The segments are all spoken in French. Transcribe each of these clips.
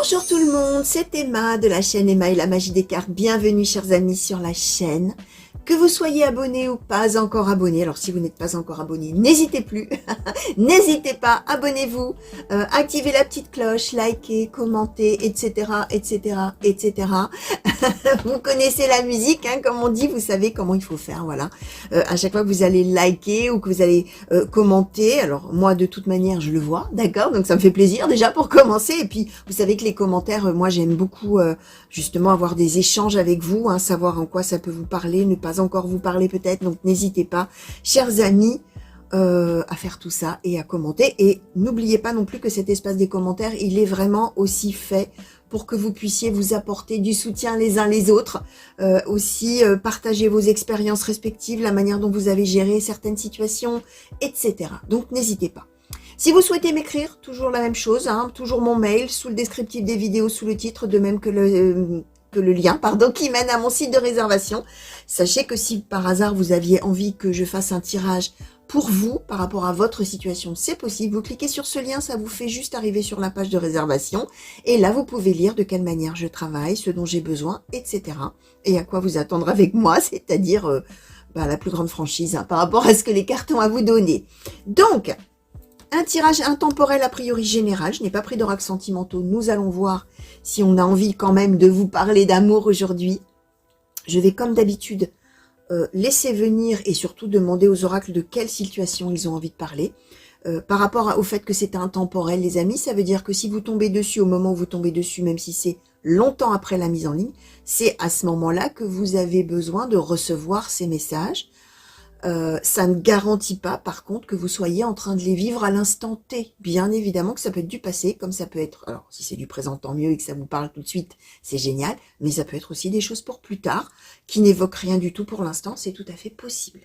Bonjour tout le monde, c'est Emma de la chaîne Emma et la magie des cartes. Bienvenue chers amis sur la chaîne. Que vous soyez abonné ou pas encore abonné, alors si vous n'êtes pas encore abonné, n'hésitez plus, n'hésitez pas, abonnez-vous, activez la petite cloche, likez, commentez, etc., etc., etc. Vous connaissez la musique, hein, comme on dit, vous savez comment il faut faire, voilà. À chaque fois que vous allez liker ou que vous allez commenter, alors moi de toute manière je le vois, d'accord, donc ça me fait plaisir déjà pour commencer, et puis vous savez que les commentaires, moi j'aime beaucoup justement avoir des échanges avec vous, hein, savoir en quoi ça peut vous parler, ne pas encore vous parler peut-être, donc n'hésitez pas, chers amis, à faire tout ça et à commenter. Et n'oubliez pas non plus que cet espace des commentaires, il est vraiment aussi fait pour que vous puissiez vous apporter du soutien les uns les autres, aussi partager vos expériences respectives, la manière dont vous avez géré certaines situations, etc. Donc n'hésitez pas. Si vous souhaitez m'écrire, toujours la même chose, hein, toujours mon mail, sous le descriptif des vidéos, sous le titre, de même que le lien, pardon, qui mène à mon site de réservation. Sachez que si par hasard vous aviez envie que je fasse un tirage pour vous, par rapport à votre situation, c'est possible. Vous cliquez sur ce lien, ça vous fait juste arriver sur la page de réservation. Et là, vous pouvez lire de quelle manière je travaille, ce dont j'ai besoin, etc. Et à quoi vous attendre avec moi, c'est-à-dire la plus grande franchise, hein, par rapport à ce que les cartes ont à vous donner. Donc, un tirage intemporel a priori général. Je n'ai pas pris d'oracles sentimentaux. Nous allons voir si on a envie quand même de vous parler d'amour aujourd'hui. Je vais comme d'habitude laisser venir et surtout demander aux oracles de quelle situation ils ont envie de parler. Par rapport au fait que c'est intemporel, les amis, ça veut dire que si vous tombez dessus au moment où vous tombez dessus, même si c'est longtemps après la mise en ligne, c'est à ce moment-là que vous avez besoin de recevoir ces messages. Ça ne garantit pas, par contre, que vous soyez en train de les vivre à l'instant T. Bien évidemment que ça peut être du passé, comme ça peut être... Alors, si c'est du présent, tant mieux, et que ça vous parle tout de suite, c'est génial. Mais ça peut être aussi des choses pour plus tard, qui n'évoquent rien du tout pour l'instant, c'est tout à fait possible.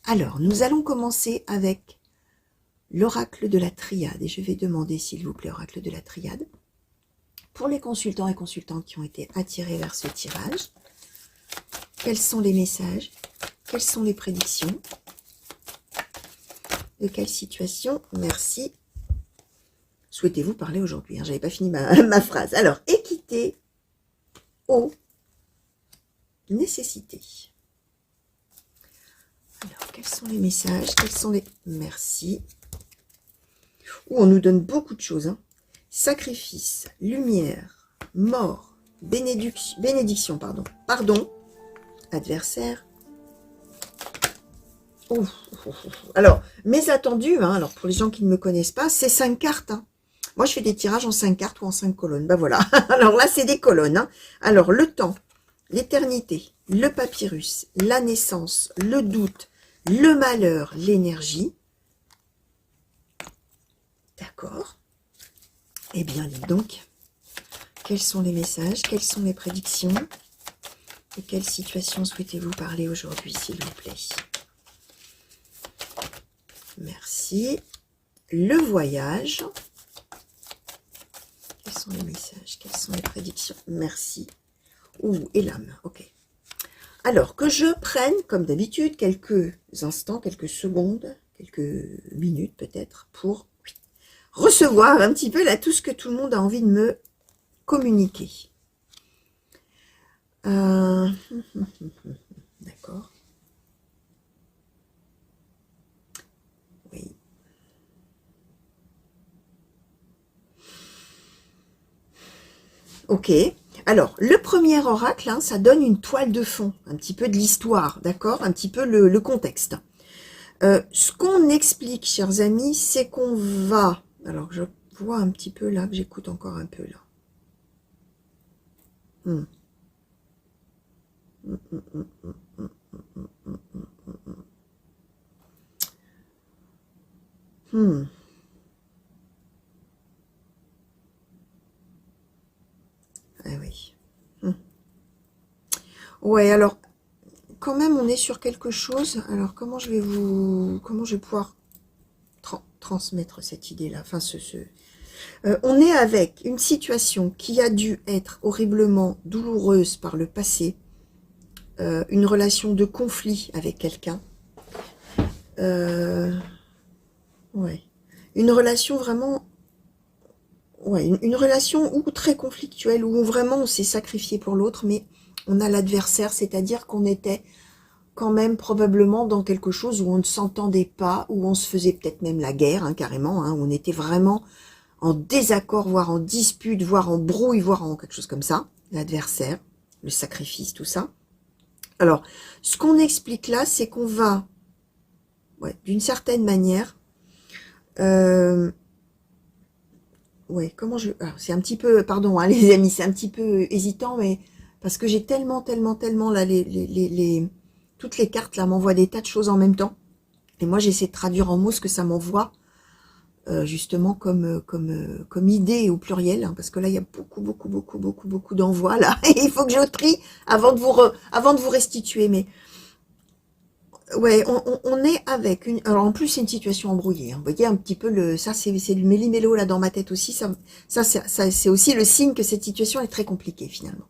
Alors, nous allons commencer avec l'oracle de la triade. Et je vais demander, s'il vous plaît, oracle de la triade, pour les consultants et consultantes qui ont été attirés vers ce tirage, quels sont les messages ? Quelles sont les prédictions? De quelle situation? Merci. Souhaitez-vous parler aujourd'hui? J'avais pas fini ma phrase. Alors, équité aux nécessités. Alors, quels sont les messages? Quels sont les... Merci. On nous donne beaucoup de choses. Hein. Sacrifice, lumière, mort, bénédiction, pardon, adversaire. Alors, mes attendus, hein, alors pour les gens qui ne me connaissent pas, c'est 5 cartes. Hein. Moi, je fais des tirages en 5 cartes ou en 5 colonnes. Ben voilà. Alors là, c'est des colonnes. Hein. Alors, le temps, l'éternité, le papyrus, la naissance, le doute, le malheur, l'énergie. D'accord. Eh bien, dites donc, quels sont les messages, quelles sont les prédictions? De quelle situation souhaitez-vous parler aujourd'hui, s'il vous plaît? Merci. Le voyage. Quels sont les messages? Quelles sont les prédictions? Merci. Ouh, et l'âme. Ok. Alors, que je prenne, comme d'habitude, quelques instants, quelques secondes, quelques minutes peut-être, pour recevoir un petit peu là tout ce que tout le monde a envie de me communiquer. D'accord. Oui. Ok. Alors, le premier oracle, hein, ça donne une toile de fond, un petit peu de l'histoire, d'accord? Un petit peu le contexte. Ce qu'on explique, chers amis, c'est qu'on va... Alors, je vois un petit peu là, que j'écoute encore un peu là. Ah oui. Ouais, alors, quand même, on est sur quelque chose. Alors, comment je vais pouvoir transmettre cette idée-là? Enfin, on est avec une situation qui a dû être horriblement douloureuse par le passé. Une relation de conflit avec quelqu'un. Ouais. Une relation vraiment ouais, une relation ou très conflictuelle, où vraiment on s'est sacrifié pour l'autre, mais on a l'adversaire, c'est-à-dire qu'on était quand même probablement dans quelque chose où on ne s'entendait pas, où on se faisait peut-être même la guerre, hein, carrément, hein, où on était vraiment en désaccord, voire en dispute, voire en brouille, voire en quelque chose comme ça, l'adversaire, le sacrifice, tout ça. Alors, ce qu'on explique là, c'est qu'on va, ouais, d'une certaine manière, ouais, comment je... C'est un petit peu, pardon, hein, les amis, c'est un petit peu hésitant, mais parce que j'ai tellement, là, toutes les cartes, là, m'envoient des tas de choses en même temps. Et moi, j'essaie de traduire en mots ce que ça m'envoie, justement, comme idée au pluriel, hein, parce que là, il y a beaucoup d'envois, là. Et il faut que je trie avant de vous restituer, mais... Ouais, on est avec une... Alors, en plus, c'est une situation embrouillée. Hein. Vous voyez un petit peu le... Ça, c'est du méli-mélo, là, dans ma tête aussi. Ça c'est aussi le signe que cette situation est très compliquée, finalement.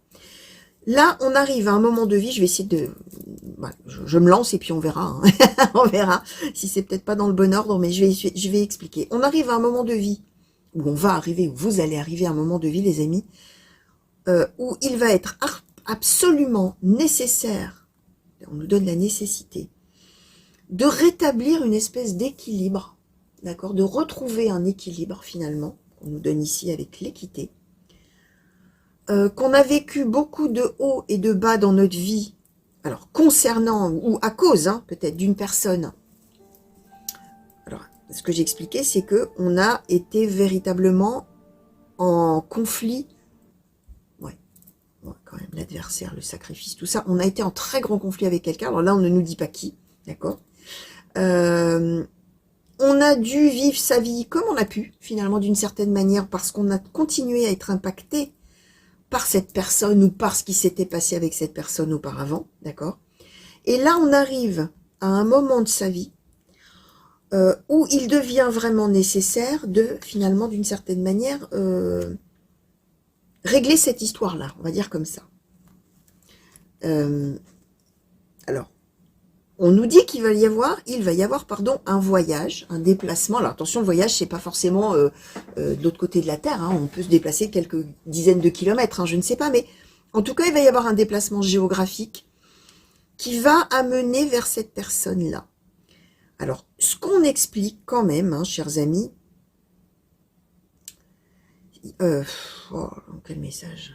Là, on arrive à un moment de vie, je vais essayer de... Voilà, je me lance et puis on verra. Hein. On verra si c'est peut-être pas dans le bon ordre, mais je vais expliquer. On arrive à un moment de vie, où on va arriver, où vous allez arriver à un moment de vie, les amis, où il va être absolument nécessaire, on nous donne la nécessité, de rétablir une espèce d'équilibre, d'accord, de retrouver un équilibre finalement, qu'on nous donne ici avec l'équité, qu'on a vécu beaucoup de hauts et de bas dans notre vie, alors concernant ou à cause peut-être d'une personne. Alors, ce que j'expliquais, c'est que on a été véritablement en conflit, ouais, quand même l'adversaire, le sacrifice, tout ça, on a été en très grand conflit avec quelqu'un. Alors là, on ne nous dit pas qui, d'accord. On a dû vivre sa vie comme on a pu, finalement, d'une certaine manière, parce qu'on a continué à être impacté par cette personne ou par ce qui s'était passé avec cette personne auparavant, d'accord. Et là, on arrive à un moment de sa vie où il devient vraiment nécessaire de, finalement, d'une certaine manière, régler cette histoire-là, on va dire comme ça. Alors, on nous dit qu'il va y avoir, pardon, un voyage, un déplacement. Alors attention, le voyage, c'est pas forcément de l'autre côté de la Terre. Hein. On peut se déplacer quelques dizaines de kilomètres, hein, je ne sais pas. Mais en tout cas, il va y avoir un déplacement géographique qui va amener vers cette personne-là. Alors, ce qu'on explique quand même, hein, chers amis... oh, quel message.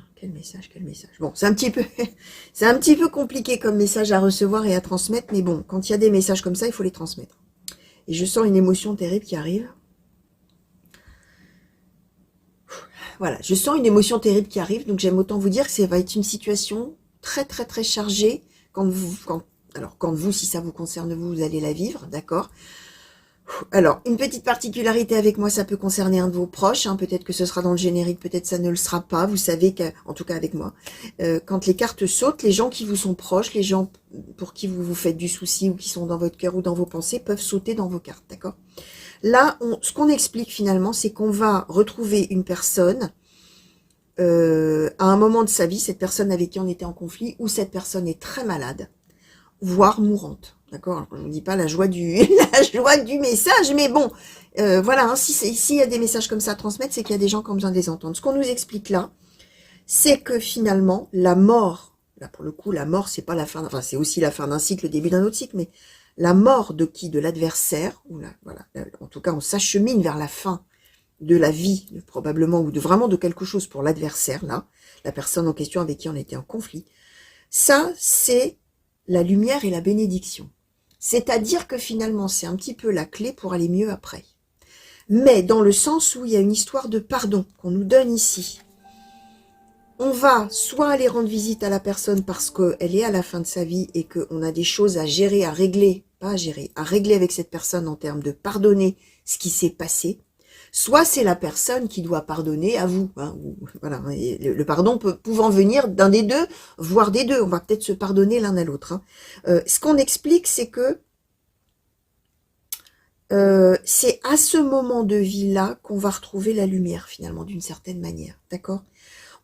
Bon, c'est un petit peu compliqué comme message à recevoir et à transmettre, mais bon, quand il y a des messages comme ça, il faut les transmettre. Et je sens une émotion terrible qui arrive. Voilà, je sens une émotion terrible qui arrive, donc j'aime autant vous dire que ça va être une situation très chargée quand vous, si ça vous concerne, vous allez la vivre, d'accord ? Alors, une petite particularité avec moi, ça peut concerner un de vos proches, hein, peut-être que ce sera dans le générique, peut-être ça ne le sera pas, vous savez qu'en tout cas avec moi, quand les cartes sautent, les gens qui vous sont proches, les gens pour qui vous vous faites du souci ou qui sont dans votre cœur ou dans vos pensées peuvent sauter dans vos cartes, d'accord? Là, ce qu'on explique finalement, c'est qu'on va retrouver une personne à un moment de sa vie, cette personne avec qui on était en conflit, ou cette personne est très malade, voire mourante. D'accord, je ne vous dis pas la joie du message, mais bon, voilà, hein, s'il y a des messages comme ça à transmettre, c'est qu'il y a des gens qui ont besoin de les entendre. Ce qu'on nous explique là, c'est que finalement, la mort, là pour le coup, la mort, c'est pas la fin, enfin c'est aussi la fin d'un cycle, le début d'un autre cycle, mais la mort de qui? De l'adversaire, ou voilà, en tout cas, on s'achemine vers la fin de la vie, probablement, ou vraiment de quelque chose pour l'adversaire, là, la personne en question avec qui on était en conflit. Ça, c'est la lumière et la bénédiction. C'est-à-dire que finalement, c'est un petit peu la clé pour aller mieux après. Mais dans le sens où il y a une histoire de pardon qu'on nous donne ici. On va soit aller rendre visite à la personne parce qu'elle est à la fin de sa vie et qu'on a des choses à gérer, à régler, pas à gérer, à régler avec cette personne en termes de pardonner ce qui s'est passé. Soit c'est la personne qui doit pardonner à vous. Hein, voilà, le pardon pouvant venir d'un des deux, voire des deux. On va peut-être se pardonner l'un à l'autre. Hein. Ce qu'on explique, c'est que c'est à ce moment de vie-là qu'on va retrouver la lumière, finalement, d'une certaine manière. D'accord ?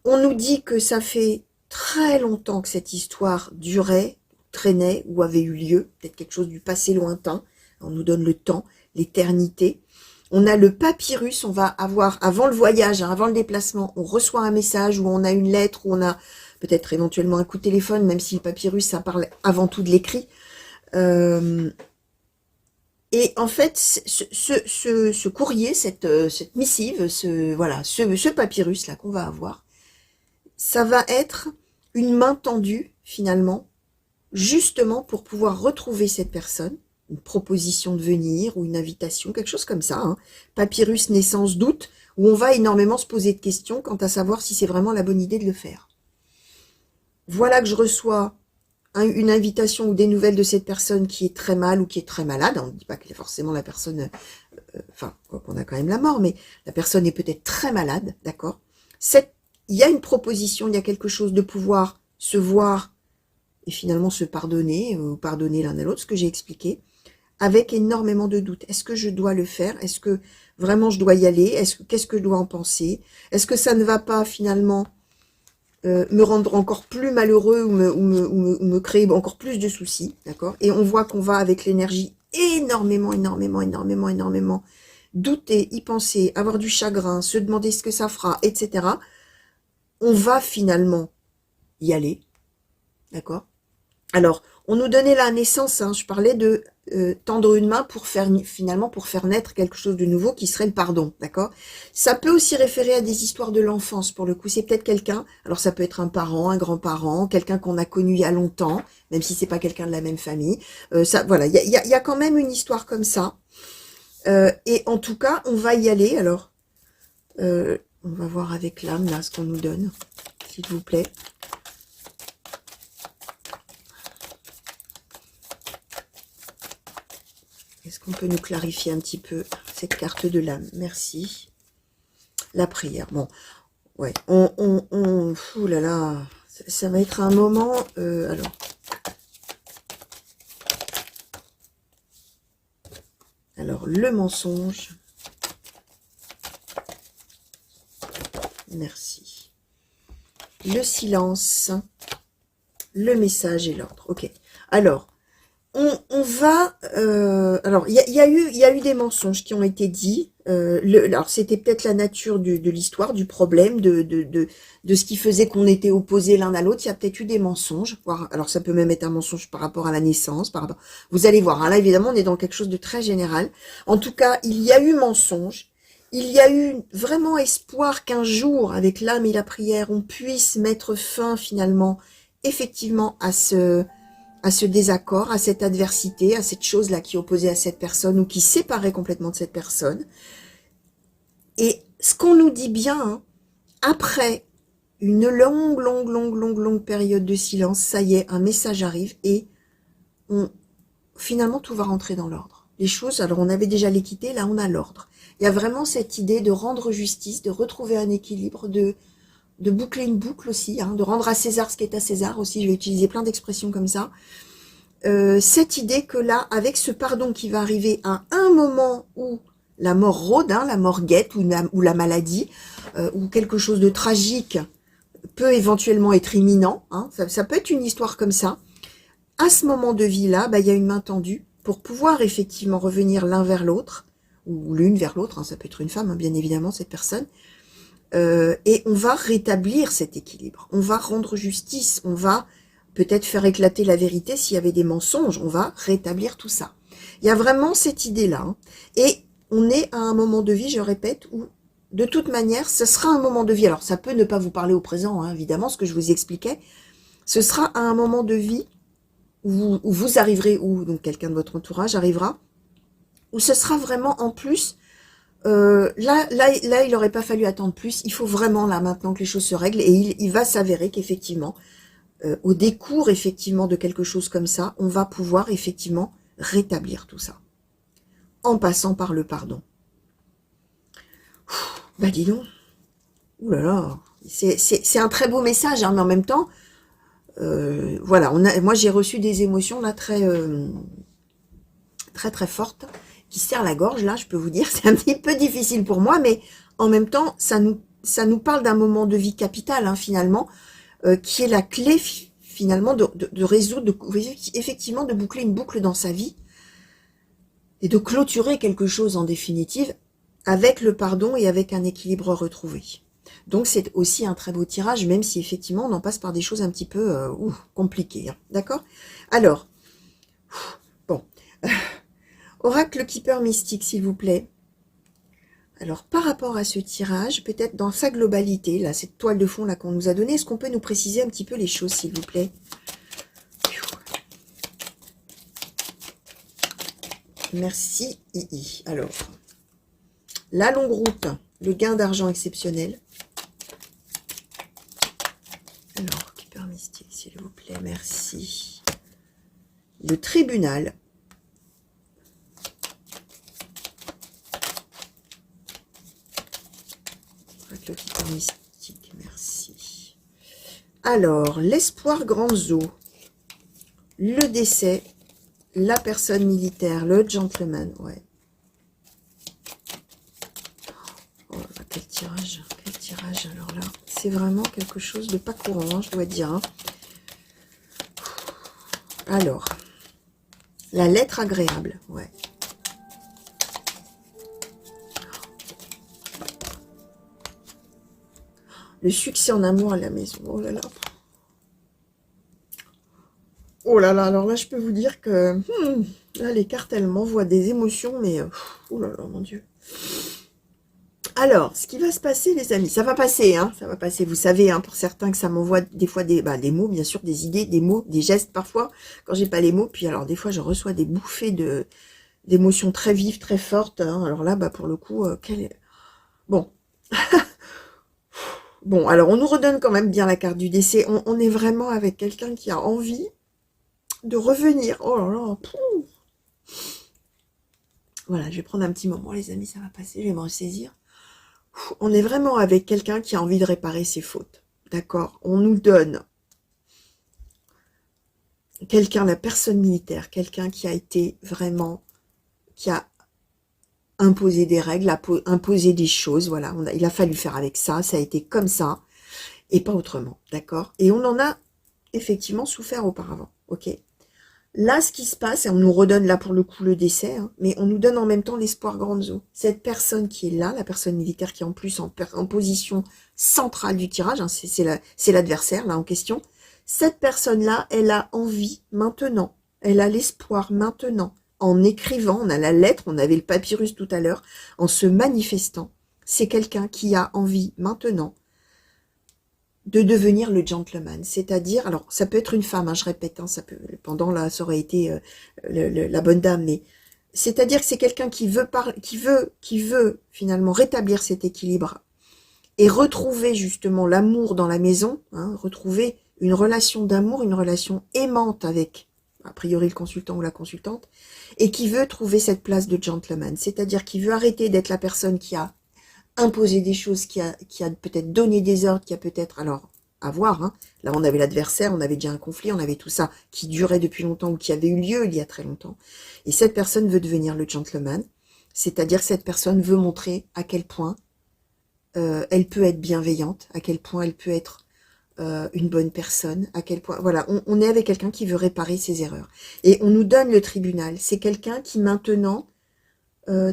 On nous dit que ça fait très longtemps que cette histoire durait, traînait ou avait eu lieu. Peut-être quelque chose du passé lointain. On nous donne le temps, l'éternité. On a le papyrus, on va avoir, avant le voyage, hein, avant le déplacement, on reçoit un message, ou on a une lettre, ou on a peut-être éventuellement un coup de téléphone, même si le papyrus, ça parle avant tout de l'écrit. Et en fait, ce courrier, cette missive, ce papyrus là qu'on va avoir, ça va être une main tendue finalement, justement pour pouvoir retrouver cette personne, une proposition de venir ou une invitation, quelque chose comme ça. Hein. Papyrus naissance doute, où on va énormément se poser de questions quant à savoir si c'est vraiment la bonne idée de le faire. Voilà que je reçois une invitation ou des nouvelles de cette personne qui est très mal ou qui est très malade. On ne dit pas que forcément la personne, enfin, on a quand même la mort, mais la personne est peut-être très malade, d'accord. Il y a une proposition, il y a quelque chose de pouvoir se voir et finalement se pardonner, ou pardonner l'un à l'autre, ce que j'ai expliqué, avec énormément de doutes. Est-ce que je dois le faire? Est-ce que vraiment je dois y aller? Qu'est-ce que je dois en penser? Est-ce que ça ne va pas finalement me rendre encore plus malheureux ou me créer encore plus de soucis, d'accord? Et on voit qu'on va avec l'énergie énormément douter, y penser, avoir du chagrin, se demander ce que ça fera, etc. On va finalement y aller, d'accord? Alors, on nous donnait la naissance, hein, je parlais de tendre une main pour faire naître quelque chose de nouveau qui serait le pardon, d'accord? Ça peut aussi référer à des histoires de l'enfance, pour le coup, c'est peut-être quelqu'un, alors ça peut être un parent, un grand-parent, quelqu'un qu'on a connu il y a longtemps, même si c'est pas quelqu'un de la même famille, voilà, il y a quand même une histoire comme ça, et en tout cas, on va y aller, alors, on va voir avec l'âme, là, ce qu'on nous donne, s'il vous plaît. Est-ce qu'on peut nous clarifier un petit peu cette carte de l'âme? Merci. La prière. Bon, ouais. Ouh là là. Ça va être un moment... Alors, le mensonge. Merci. Le silence. Le message et l'ordre. Ok. Alors... On va, alors il y a eu des mensonges qui ont été dits. Alors c'était peut-être la nature de l'histoire, du problème, de ce qui faisait qu'on était opposés l'un à l'autre. Il y a peut-être eu des mensonges. Alors ça peut même être un mensonge par rapport à la naissance, Vous allez voir. Hein, là évidemment on est dans quelque chose de très général. En tout cas, il y a eu mensonge. Il y a eu vraiment espoir qu'un jour, avec l'âme et la prière, on puisse mettre fin finalement, effectivement, à ce désaccord, à cette adversité, à cette chose-là qui opposait à cette personne ou qui séparait complètement de cette personne. Et ce qu'on nous dit bien, hein, après une longue période de silence, ça y est, un message arrive et finalement tout va rentrer dans l'ordre. Les choses, alors on avait déjà l'équité, là on a l'ordre. Il y a vraiment cette idée de rendre justice, de retrouver un équilibre, de boucler une boucle aussi, hein, de rendre à César ce qui est à César aussi, je vais utiliser plein d'expressions comme ça. Cette idée que là, avec ce pardon qui va arriver à un moment où la mort rôde, hein, la mort guette, ou la maladie, ou quelque chose de tragique peut éventuellement être imminent, hein, ça peut être une histoire comme ça. À ce moment de vie-là, il y a une main tendue pour pouvoir effectivement revenir l'un vers l'autre, ou l'une vers l'autre, hein, ça peut être une femme, hein, bien évidemment, cette personne, et on va rétablir cet équilibre, on va rendre justice, on va peut-être faire éclater la vérité s'il y avait des mensonges, on va rétablir tout ça. Il y a vraiment cette idée-là, hein, et on est à un moment de vie, je répète, où de toute manière, ce sera un moment de vie, alors ça peut ne pas vous parler au présent, hein, évidemment, ce que je vous expliquais, ce sera à un moment de vie où vous arriverez, ou donc quelqu'un de votre entourage arrivera, où ce sera vraiment en plus... là, il n'aurait pas fallu attendre plus. Il faut vraiment, là, maintenant que les choses se règlent, et il va s'avérer qu'effectivement, au décours, effectivement, de quelque chose comme ça, on va pouvoir, effectivement, rétablir tout ça. En passant par le pardon. Bah, dis donc. Ouh là là. C'est un très beau message, hein, mais en même temps, voilà, moi, j'ai reçu des émotions, là, très fortes, qui serre la gorge, là, je peux vous dire, c'est un petit peu difficile pour moi, mais en même temps, ça nous parle d'un moment de vie capital, hein, finalement, qui est la clé, finalement, de résoudre, effectivement, de boucler une boucle dans sa vie, et de clôturer quelque chose, en définitive, avec le pardon et avec un équilibre retrouvé. Donc c'est aussi un très beau tirage, même si effectivement on en passe par des choses un petit peu compliquées. Hein, d'accord? Alors, bon, Oracle Keeper Mystique, s'il vous plaît. Alors, par rapport à ce tirage, peut-être dans sa globalité, là, cette toile de fond là qu'on nous a donnée, est-ce qu'on peut nous préciser un petit peu les choses, s'il vous plaît? Merci, II. Alors, la longue route, le gain d'argent exceptionnel. Alors, Keeper Mystique, s'il vous plaît, merci. Le tribunal. Le Keeper Mystique, merci. Alors, l'espoir grands eaux, le décès, la personne militaire, le gentleman, ouais. Oh là, quel tirage, alors là. C'est vraiment quelque chose de pas courant, hein, je dois dire. Hein. Alors, la lettre agréable, ouais. Le succès en amour à la maison, oh là là. Oh là là, alors là, je peux vous dire que là, les cartes, elles m'envoient des émotions, mais oh là là, mon Dieu. Alors, ce qui va se passer, les amis, ça va passer, hein, ça va passer. Vous savez, hein, pour certains, que ça m'envoie des fois des mots, bien sûr, des idées, des mots, des gestes parfois, quand j'ai pas les mots. Puis alors, des fois, je reçois des bouffées d'émotions très vives, très fortes. Hein. Alors là, pour le coup, bon. Bon, alors, on nous redonne quand même bien la carte du décès. On est vraiment avec quelqu'un qui a envie de revenir. Oh là là, voilà, je vais prendre un petit moment, les amis, ça va passer, je vais me ressaisir. On est vraiment avec quelqu'un qui a envie de réparer ses fautes. D'accord? On nous donne quelqu'un, la personne militaire, quelqu'un qui a été vraiment, qui a imposé des règles, imposé des choses, voilà. Il a fallu faire avec ça, ça a été comme ça, et pas autrement. D'accord? Et on en a effectivement souffert auparavant. Ok? Là, ce qui se passe, et on nous redonne là pour le coup le décès, hein, mais on nous donne en même temps l'espoir grandes eaux. Cette personne qui est là, la personne militaire qui est en plus en position centrale du tirage, hein, c'est l'adversaire là en question, cette personne-là, elle a envie maintenant, elle a l'espoir maintenant, en écrivant, on a la lettre, on avait le papyrus tout à l'heure, en se manifestant, c'est quelqu'un qui a envie maintenant de devenir le gentleman, c'est-à-dire, alors ça peut être une femme, hein, je répète, hein, ça peut, pendant là, ça aurait été la bonne dame, mais c'est-à-dire que c'est quelqu'un qui veut finalement rétablir cet équilibre et retrouver justement l'amour dans la maison, hein, retrouver une relation d'amour, une relation aimante avec, a priori, le consultant ou la consultante, et qui veut trouver cette place de gentleman, c'est-à-dire qui veut arrêter d'être la personne qui a imposer des choses, qui a peut-être donné des ordres, qui a peut-être, alors, à voir, hein. Là on avait l'adversaire, on avait déjà un conflit, on avait tout ça qui durait depuis longtemps ou qui avait eu lieu il y a très longtemps. Et cette personne veut devenir le gentleman, c'est-à-dire cette personne veut montrer à quel point elle peut être bienveillante, à quel point elle peut être une bonne personne, à quel point, voilà, on est avec quelqu'un qui veut réparer ses erreurs. Et on nous donne le tribunal, c'est quelqu'un qui maintenant,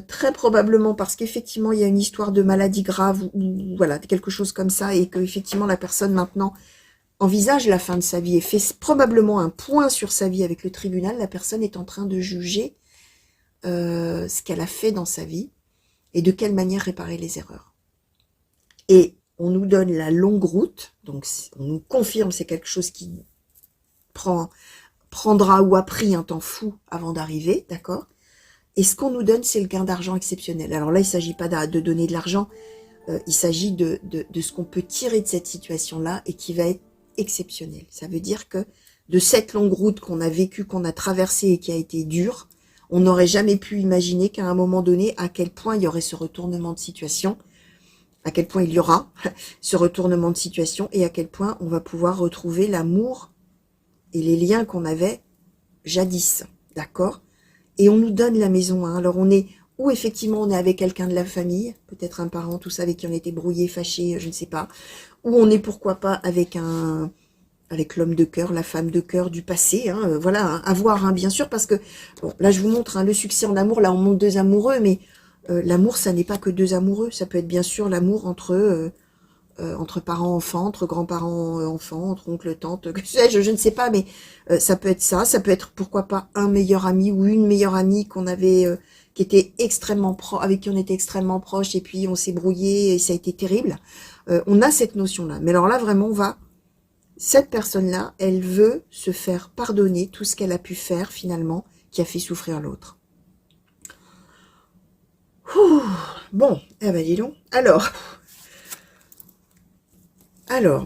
très probablement parce qu'effectivement il y a une histoire de maladie grave ou voilà, quelque chose comme ça, et que effectivement la personne maintenant envisage la fin de sa vie et fait probablement un point sur sa vie avec le tribunal, la personne est en train de juger ce qu'elle a fait dans sa vie et de quelle manière réparer les erreurs. Et on nous donne la longue route, donc on nous confirme c'est quelque chose qui prendra ou a pris un temps fou avant d'arriver, d'accord? Et ce qu'on nous donne, c'est le gain d'argent exceptionnel. Alors là, il ne s'agit pas de donner de l'argent, il s'agit de ce qu'on peut tirer de cette situation-là et qui va être exceptionnel. Ça veut dire que de cette longue route qu'on a vécue, qu'on a traversée et qui a été dure, on n'aurait jamais pu imaginer qu'à un moment donné, à quel point il y aurait ce retournement de situation, à quel point il y aura ce retournement de situation et à quel point on va pouvoir retrouver l'amour et les liens qu'on avait jadis, d'accord? Et on nous donne la maison, hein. Alors on est, ou effectivement on est avec quelqu'un de la famille, peut-être un parent, tout ça, avec qui on était brouillé, fâché, je ne sais pas, ou on est pourquoi pas avec l'homme de cœur, la femme de cœur du passé, hein, voilà, hein, à voir, hein, bien sûr, parce que, bon, là je vous montre, hein, le succès en amour, là on montre deux amoureux, mais L'amour, ça n'est pas que deux amoureux. Ça peut être bien sûr l'amour entre parents-enfants, entre grands-parents-enfants, entre oncles, tantes, que sais-je, je ne sais pas, mais ça peut être ça. Ça peut être, pourquoi pas, un meilleur ami ou une meilleure amie qu'on avait, qui était extrêmement avec qui on était extrêmement proche, et puis on s'est brouillé et ça a été terrible. On a cette notion-là. Mais alors là, vraiment, cette personne-là, elle veut se faire pardonner tout ce qu'elle a pu faire, finalement, qui a fait souffrir l'autre. Bon, eh ben dis donc. Alors,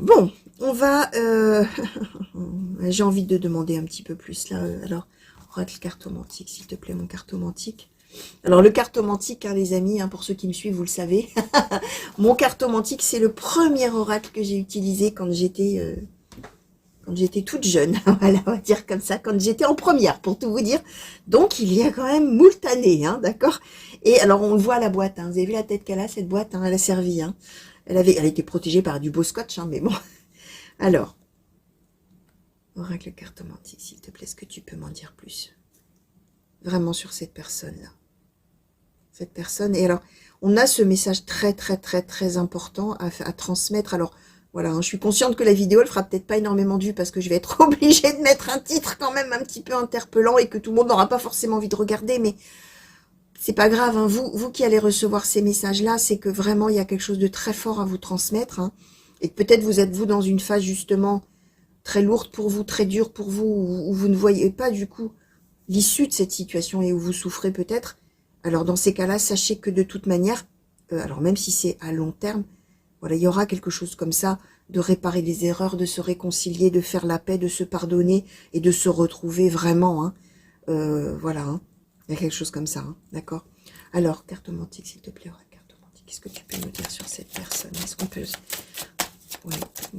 bon, on va... j'ai envie de demander un petit peu plus, là. Alors, oracle cartomantique, s'il te plaît, mon cartomantique. Alors, le cartomantique, hein, les amis, hein, pour ceux qui me suivent, vous le savez. Mon cartomantique, c'est le premier oracle que j'ai utilisé quand j'étais toute jeune. Voilà, on va dire comme ça, quand j'étais en première, pour tout vous dire. Donc, il y a quand même moult années, hein, d'accord. Et alors, on le voit à la boîte, hein. Vous avez vu la tête qu'elle a, cette boîte, hein, elle a servi, hein. Elle était protégée par du beau scotch, hein, mais bon. Alors, oracle cartomantique, s'il te plaît, est-ce que tu peux m'en dire plus? Vraiment sur cette personne-là. Cette personne, et alors, on a ce message très, très, très, très important à transmettre. Alors, voilà, hein, je suis consciente que la vidéo, elle fera peut-être pas énormément de vues parce que je vais être obligée de mettre un titre quand même un petit peu interpellant et que tout le monde n'aura pas forcément envie de regarder, mais c'est pas grave, hein. Vous qui allez recevoir ces messages-là, c'est que vraiment, il y a quelque chose de très fort à vous transmettre, hein, et peut-être vous êtes, vous, dans une phase, justement, très lourde pour vous, très dure pour vous, où vous ne voyez pas, du coup, l'issue de cette situation et où vous souffrez peut-être. Alors, dans ces cas-là, sachez que de toute manière, alors même si c'est à long terme, voilà, il y aura quelque chose comme ça, de réparer les erreurs, de se réconcilier, de faire la paix, de se pardonner et de se retrouver vraiment, hein. Voilà, hein. Il y a quelque chose comme ça, hein, d'accord. Alors, cartomantique, s'il te plaît, cartomantique, qu'est-ce que tu peux nous dire sur cette personne? Est-ce qu'on peut... Ouais.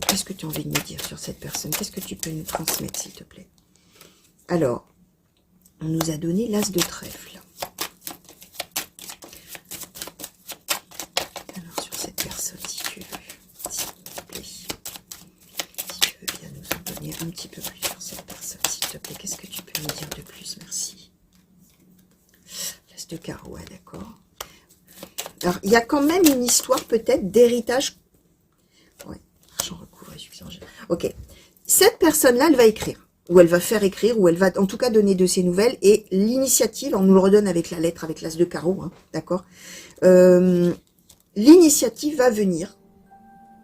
Qu'est-ce que tu as envie de me dire sur cette personne? Qu'est-ce que tu peux nous transmettre, s'il te plaît? Alors, on nous a donné l'as de trèfle. Alors, sur cette personne, si tu veux, s'il te plaît, si tu veux bien nous en donner un petit peu plus sur cette personne, s'il te plaît, qu'est-ce que tu peux nous dire de plus? Merci. L'as de carreau, ouais, d'accord. Alors, il y a quand même une histoire peut-être d'héritage. Ouais, j'en recouvre. Ok. Cette personne-là, elle va écrire, ou elle va faire écrire, ou elle va en tout cas donner de ses nouvelles, et l'initiative, on nous le redonne avec la lettre, avec l'as de carreau, hein, d'accord. L'initiative va venir,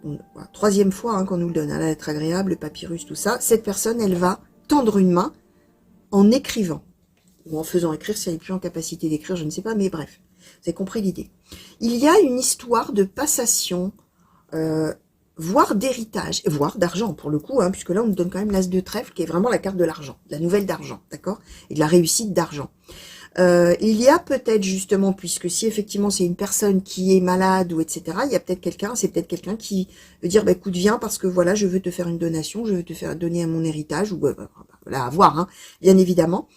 voilà, troisième fois hein, qu'on nous le donne, hein, la lettre agréable, le papyrus, tout ça. Cette personne, elle va tendre une main en écrivant, ou en faisant écrire, si elle n'est plus en capacité d'écrire, je ne sais pas, mais bref, vous avez compris l'idée. Il y a une histoire de passation, voire d'héritage, voire d'argent pour le coup, hein, puisque là on nous donne quand même l'as de trèfle, qui est vraiment la carte de l'argent, la nouvelle d'argent, d'accord, et de la réussite d'argent. Il y a peut-être justement, puisque si effectivement c'est une personne qui est malade ou etc., il y a peut-être quelqu'un, c'est peut-être quelqu'un qui veut dire, bah écoute, viens parce que voilà, je veux te faire une donation, je veux te faire donner à mon héritage, ou là à voir, hein, bien évidemment.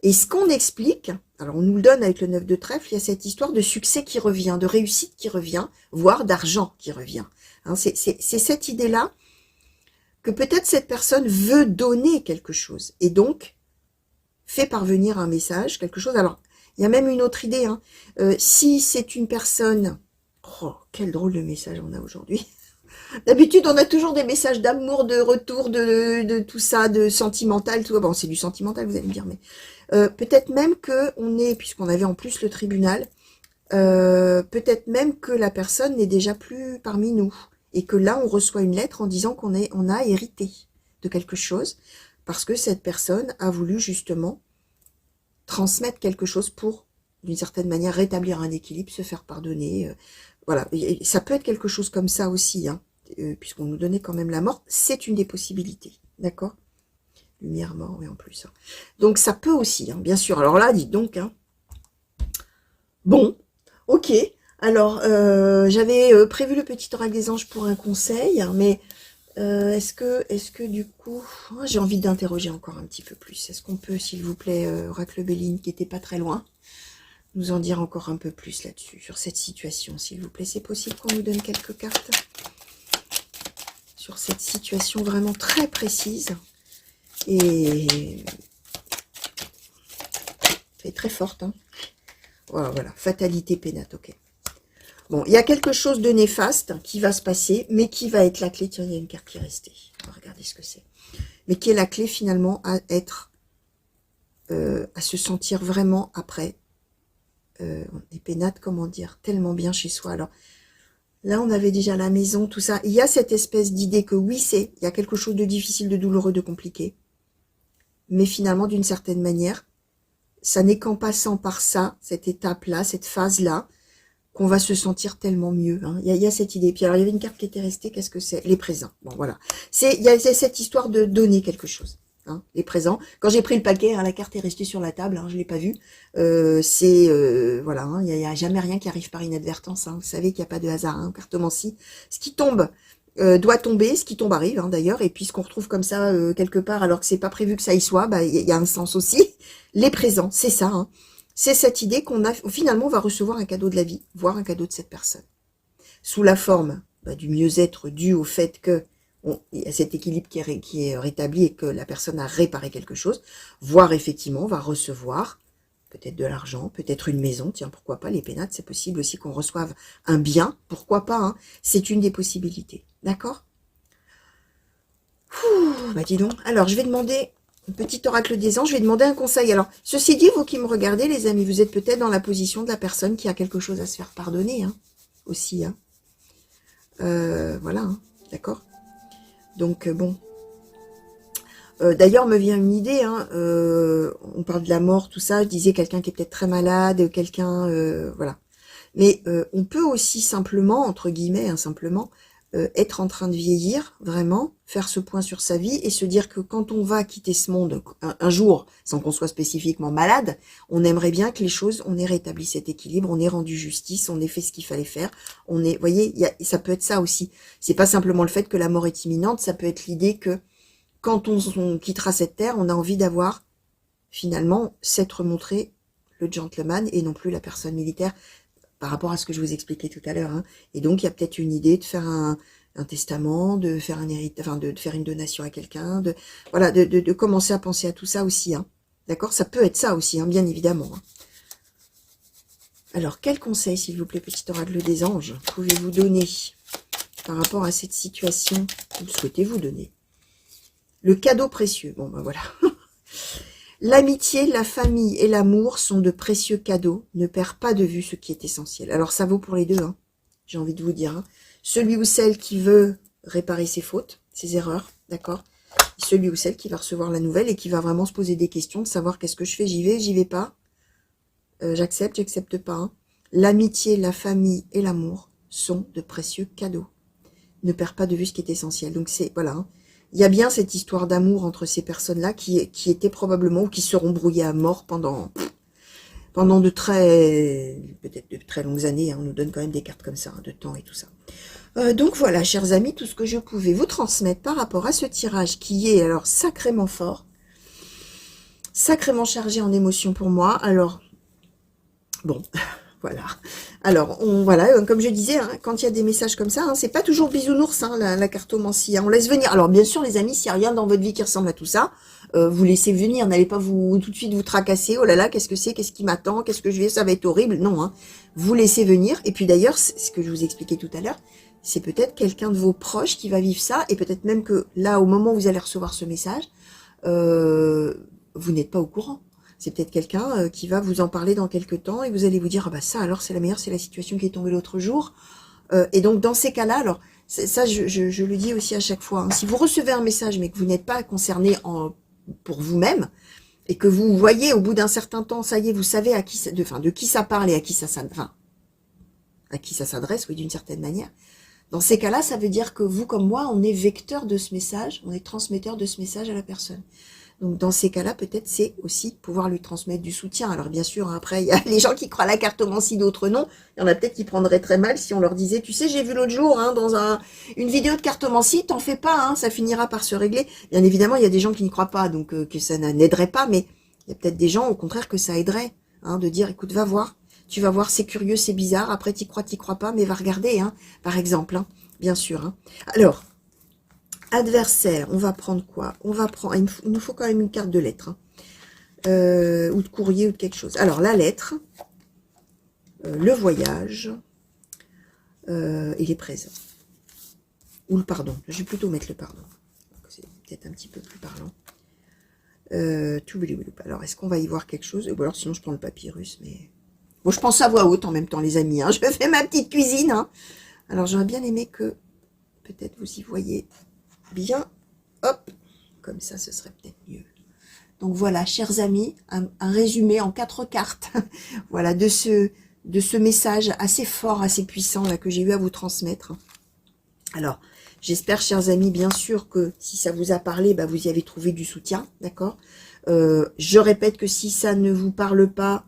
Et ce qu'on explique, alors on nous le donne avec le 9 de trèfle, il y a cette histoire de succès qui revient, de réussite qui revient, voire d'argent qui revient. Hein, c'est cette idée-là que peut-être cette personne veut donner quelque chose, et donc fait parvenir un message, quelque chose. Alors, il y a même une autre idée, hein. Si c'est une personne... Oh, quel drôle de message on a aujourd'hui. D'habitude, on a toujours des messages d'amour, de retour, de tout ça, de sentimental, tout. Bon, c'est du sentimental, vous allez me dire, mais peut-être même que on est, puisqu'on avait en plus le tribunal, peut-être même que la personne n'est déjà plus parmi nous, et que là, on reçoit une lettre en disant on a hérité de quelque chose, parce que cette personne a voulu justement transmettre quelque chose pour, d'une certaine manière, rétablir un équilibre, se faire pardonner. Voilà, et ça peut être quelque chose comme ça aussi, hein, puisqu'on nous donnait quand même la mort, c'est une des possibilités, d'accord? Lumière, mort, oui, en plus. Hein. Donc ça peut aussi, hein, bien sûr. Alors là, dites donc, hein. Bon, ok. Alors, j'avais prévu le petit oracle des anges pour un conseil, hein, mais est-ce que du coup, oh, j'ai envie d'interroger encore un petit peu plus. Est-ce qu'on peut, s'il vous plaît, oracle Béline, qui était pas très loin, nous en dire encore un peu plus là-dessus, sur cette situation, s'il vous plaît. C'est possible qu'on nous donne quelques cartes sur cette situation vraiment très précise et très forte, hein. Voilà, voilà. Fatalité pénate, ok. Bon, il y a quelque chose de néfaste qui va se passer, mais qui va être la clé. Tiens, il y a une carte qui est restée. On va regarder ce que c'est. Mais qui est la clé finalement à être, à se sentir vraiment après. Des pénates, comment dire, tellement bien chez soi. Alors, là, on avait déjà la maison, tout ça. Il y a cette espèce d'idée que oui, il y a quelque chose de difficile, de douloureux, de compliqué. Mais finalement, d'une certaine manière, ça n'est qu'en passant par ça, cette étape-là, cette phase-là, qu'on va se sentir tellement mieux. Hein. Il y a cette idée. Puis alors, il y avait une carte qui était restée, qu'est-ce que c'est? Les présents. Bon, voilà. Il y a cette histoire de donner quelque chose. Hein, les présents. Quand j'ai pris le paquet, hein, la carte est restée sur la table, hein, je l'ai pas vue. Voilà, hein, il y a jamais rien qui arrive par inadvertance. Hein. Vous savez qu'il n'y a pas de hasard hein, en cartomancie. Ce qui tombe doit tomber, ce qui tombe arrive hein, d'ailleurs. Et puis ce qu'on retrouve comme ça quelque part, alors que c'est pas prévu que ça y soit, bah il y a un sens aussi. Les présents, c'est ça. Hein. C'est cette idée qu'on a. Finalement, on va recevoir un cadeau de la vie, voire un cadeau de cette personne, sous la forme du mieux-être dû au fait que il y a cet équilibre qui est rétabli et que la personne a réparé quelque chose, voire effectivement on va recevoir peut-être de l'argent, peut-être une maison, tiens pourquoi pas, les pénates, c'est possible aussi qu'on reçoive un bien, pourquoi pas, hein, c'est une des possibilités, d'accord? Bah dis donc, alors je vais demander, un petit oracle des anges, je vais demander un conseil. Alors, ceci dit, vous qui me regardez les amis, vous êtes peut-être dans la position de la personne qui a quelque chose à se faire pardonner, hein, aussi, hein. Voilà, hein, d'accord? Donc, bon. D'ailleurs, me vient une idée, hein, on parle de la mort, tout ça, je disais quelqu'un qui est peut-être très malade, quelqu'un, voilà. Mais on peut aussi simplement, entre guillemets, hein, simplement, être en train de vieillir, vraiment, faire ce point sur sa vie et se dire que quand on va quitter ce monde un jour, sans qu'on soit spécifiquement malade, on aimerait bien que les choses, on ait rétabli cet équilibre, on ait rendu justice, on ait fait ce qu'il fallait faire, on est, vous voyez, ça peut être ça aussi. C'est pas simplement le fait que la mort est imminente, ça peut être l'idée que quand on quittera cette terre, on a envie d'avoir, finalement, s'être montré le gentleman et non plus la personne militaire, par rapport à ce que je vous expliquais tout à l'heure. Hein. Et donc, il y a peut-être une idée de faire un testament, de faire un héritage, enfin, de faire une donation à quelqu'un, voilà, de commencer à penser à tout ça aussi. Hein. D'accord? Ça peut être ça aussi, hein, bien évidemment. Hein. Alors, quel conseil, s'il vous plaît, petit oracle des anges, pouvez-vous donner par rapport à cette situation que vous souhaitez-vous donner? Le cadeau précieux. Bon, ben voilà. L'amitié, la famille et l'amour sont de précieux cadeaux. Ne perds pas de vue ce qui est essentiel. Alors, ça vaut pour les deux, hein, j'ai envie de vous dire. Hein. Celui ou celle qui veut réparer ses fautes, ses erreurs, d'accord? Celui ou celle qui va recevoir la nouvelle et qui va vraiment se poser des questions, de savoir qu'est-ce que je fais, j'y vais pas. J'accepte, j'accepte pas. Hein. L'amitié, la famille et l'amour sont de précieux cadeaux. Ne perds pas de vue ce qui est essentiel. Donc, c'est, voilà, hein. Il y a bien cette histoire d'amour entre ces personnes-là qui étaient probablement ou qui seront brouillées à mort pendant de peut-être de très longues années. Hein, on nous donne quand même des cartes comme ça, hein, de temps et tout ça. Donc voilà, chers amis, tout ce que je pouvais vous transmettre par rapport à ce tirage qui est alors sacrément fort, sacrément chargé en émotions pour moi. Alors, bon... Voilà. Alors, voilà, comme je disais, hein, quand il y a des messages comme ça, hein, c'est pas toujours bisounours, hein, la cartomancie. Hein, on laisse venir. Alors, bien sûr, les amis, s'il n'y a rien dans votre vie qui ressemble à tout ça, vous laissez venir. N'allez pas tout de suite vous tracasser. Oh là là, qu'est-ce que c'est? Qu'est-ce qui m'attend? Qu'est-ce que je vais? Ça va être horrible. Non, hein. Vous laissez venir. Et puis d'ailleurs, ce que je vous expliquais tout à l'heure, c'est peut-être quelqu'un de vos proches qui va vivre ça. Et peut-être même que là, au moment où vous allez recevoir ce message, vous n'êtes pas au courant. C'est peut-être quelqu'un qui va vous en parler dans quelques temps et vous allez vous dire, ah bah ça alors c'est la meilleure, c'est la situation qui est tombée l'autre jour. Et donc dans ces cas-là, alors ça je le dis aussi à chaque fois, hein, si vous recevez un message mais que vous n'êtes pas concerné pour vous-même et que vous voyez au bout d'un certain temps, ça y est, vous savez à qui de qui ça parle et à qui ça s'adresse, oui, d'une certaine manière. Dans ces cas-là, ça veut dire que vous comme moi, on est vecteur de ce message, on est transmetteur de ce message à la personne. Donc, dans ces cas-là, peut-être, c'est aussi pouvoir lui transmettre du soutien. Alors, bien sûr, après, il y a les gens qui croient à la cartomancie, d'autres non. Il y en a peut-être qui prendraient très mal si on leur disait, tu sais, j'ai vu l'autre jour, hein, dans une vidéo de cartomancie, t'en fais pas, hein, ça finira par se régler. Bien évidemment, il y a des gens qui n'y croient pas, donc que ça n'aiderait pas, mais il y a peut-être des gens, au contraire, que ça aiderait, hein, de dire, écoute, va voir, tu vas voir, c'est curieux, c'est bizarre, après, t'y crois pas, mais va regarder, hein, par exemple, hein, bien sûr. Hein. Alors, adversaire, on va prendre quoi? On va prendre, il nous faut quand même une carte de lettre, hein. Ou de courrier ou de quelque chose. Alors, la lettre, le voyage et les présents. Ou le pardon. Je vais plutôt mettre le pardon. C'est peut-être un petit peu plus parlant. Alors, est-ce qu'on va y voir quelque chose? Ou alors, sinon, je prends le papyrus, mais... Bon, je pense à voix haute en même temps, les amis. Hein. Je fais ma petite cuisine. Hein. Alors, j'aurais bien aimé que, peut-être, vous y voyez bien. Hop, comme ça, ce serait peut-être mieux. Donc, voilà, chers amis, un résumé en 4 cartes. Voilà, de ce message assez fort, assez puissant, là, que j'ai eu à vous transmettre. Alors, j'espère, chers amis, bien sûr que si ça vous a parlé, bah, vous y avez trouvé du soutien, d'accord? Je répète que si ça ne vous parle pas,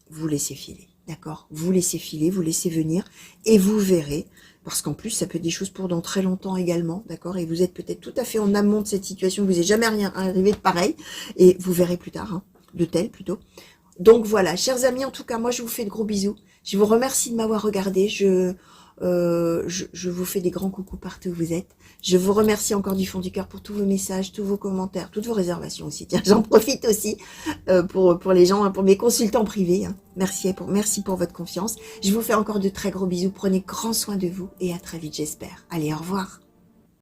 vous laissez filer, d'accord? Vous laissez filer, vous laissez venir, et vous verrez, parce qu'en plus, ça peut être des choses pour dans très longtemps également, d'accord? Et vous êtes peut-être tout à fait en amont de cette situation, vous n'êtes jamais rien arrivé de pareil, et vous verrez plus tard, hein, de tel plutôt. Donc voilà, chers amis, en tout cas, moi je vous fais de gros bisous. Je vous remercie de m'avoir regardé. Je vous fais des grands coucous partout où vous êtes. Je vous remercie encore du fond du cœur pour tous vos messages, tous vos commentaires, toutes vos réservations aussi. Tiens, j'en profite aussi pour les gens, hein, pour mes consultants privés. Hein. Merci pour votre confiance. Je vous fais encore de très gros bisous. Prenez grand soin de vous et à très vite, j'espère. Allez, au revoir.